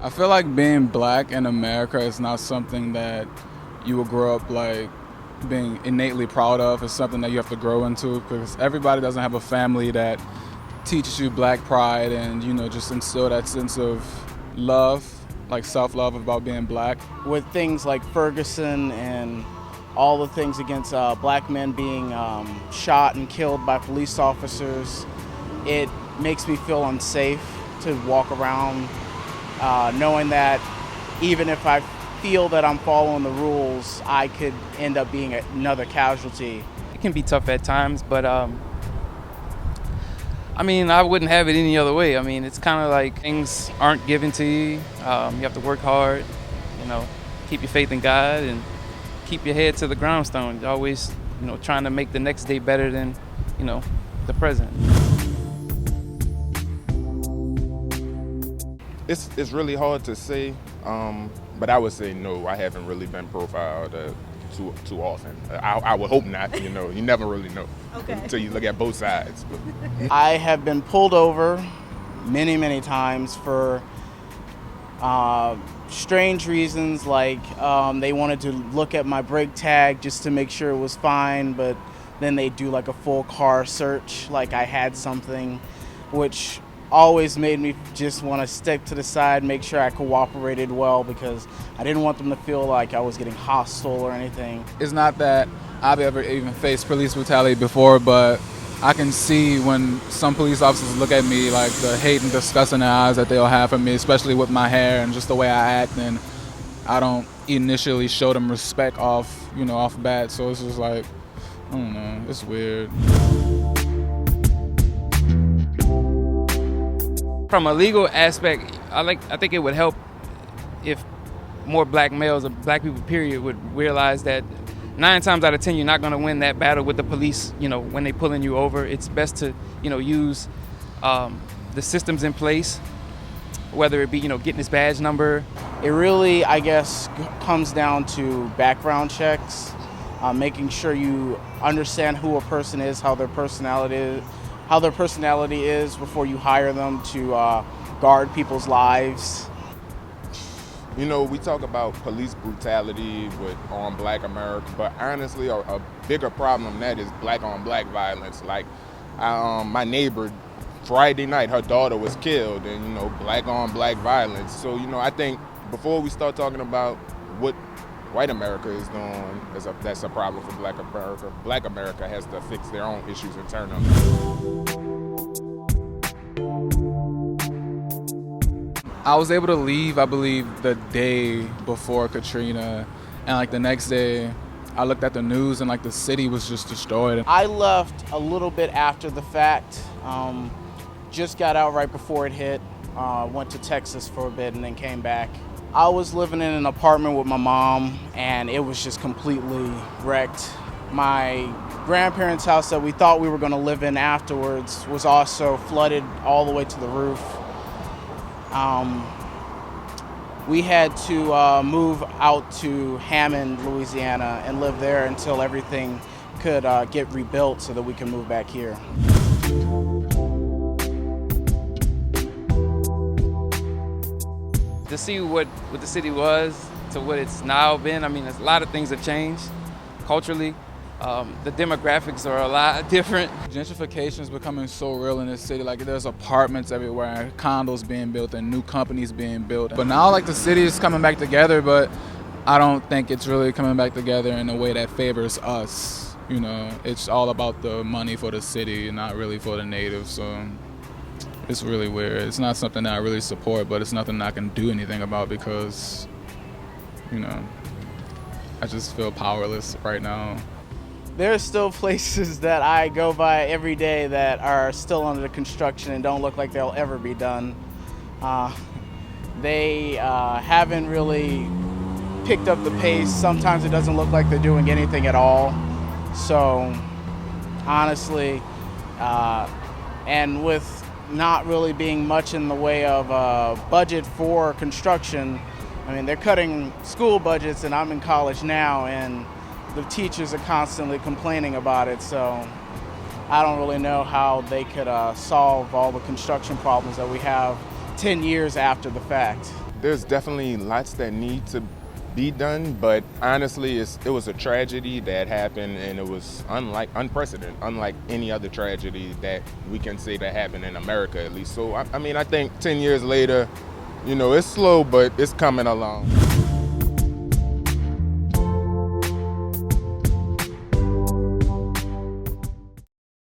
I feel like being black in America is not something that you will grow up like being innately proud of. It's something that you have to grow into because everybody doesn't have a family that teaches you black pride and, just instill that sense of love, like self-love about being black. With things like Ferguson and all the things against black men being shot and killed by police officers, it makes me feel unsafe to walk around knowing that even if I feel that I'm following the rules, I could end up being another casualty. It can be tough at times, but I wouldn't have it any other way. It's kind of like things aren't given to you. You have to work hard, keep your faith in God and keep your head to the grindstone. You're always, trying to make the next day better than, the present. It's really hard to say, but I would say no. I haven't really been profiled too often. I would hope not. You never really know until you look at both sides. I have been pulled over many, many times for strange reasons, like they wanted to look at my brake tag just to make sure it was fine, but then they do like a full car search, like I had something, which always made me just want to stick to the side, make sure I cooperated well because I didn't want them to feel like I was getting hostile or anything. It's not that I've ever even faced police brutality before, but I can see when some police officers look at me like the hate and disgust in their eyes that they'll have for me, especially with my hair and just the way I act, and I don't initially show them respect off bat, so it's just like, I don't know, it's weird. From a legal aspect, I think it would help if more black males or black people period would realize that 9 times out of 10 you're not going to win that battle with the police, when they pulling you over. It's best to, use the systems in place, whether it be, getting this badge number. It really, I guess, comes down to background checks, making sure you understand who a person is, how their personality is before you hire them to guard people's lives. We talk about police brutality on Black America, but honestly, a bigger problem than that is black on black violence. Like, my neighbor, Friday night, her daughter was killed, and black on black violence. So I think before we start talking about what white America is doing, that's a problem for Black America. Black America has to fix their own issues internally. I was able to leave, I believe, the day before Katrina, and like the next day, I looked at the news and like the city was just destroyed. I left a little bit after the fact, just got out right before it hit, went to Texas for a bit and then came back. I was living in an apartment with my mom and it was just completely wrecked. My grandparents' house that we thought we were going to live in afterwards was also flooded all the way to the roof. We had to move out to Hammond, Louisiana, and live there until everything could get rebuilt so that we can move back here. To see what the city was to what it's now been, a lot of things have changed culturally. The demographics are a lot different. Gentrification is becoming so real in this city. Like, there's apartments everywhere, condos being built and new companies being built. But now, like, the city is coming back together, but I don't think it's really coming back together in a way that favors us. It's all about the money for the city, not really for the natives. So it's really weird. It's not something that I really support, but it's nothing I can do anything about because, I just feel powerless right now. There are still places that I go by every day that are still under construction and don't look like they'll ever be done. They haven't really picked up the pace. Sometimes it doesn't look like they're doing anything at all. So honestly, and with not really being much in the way of budget for construction, they're cutting school budgets and I'm in college now and the teachers are constantly complaining about it, so I don't really know how they could solve all the construction problems that we have 10 years after the fact. there's definitely lots that need to be done, but honestly, it was a tragedy that happened, and it was unprecedented, unlike any other tragedy that we can say that happened in America, at least. So, I mean, I think 10 years later, you know, it's slow, but it's coming along.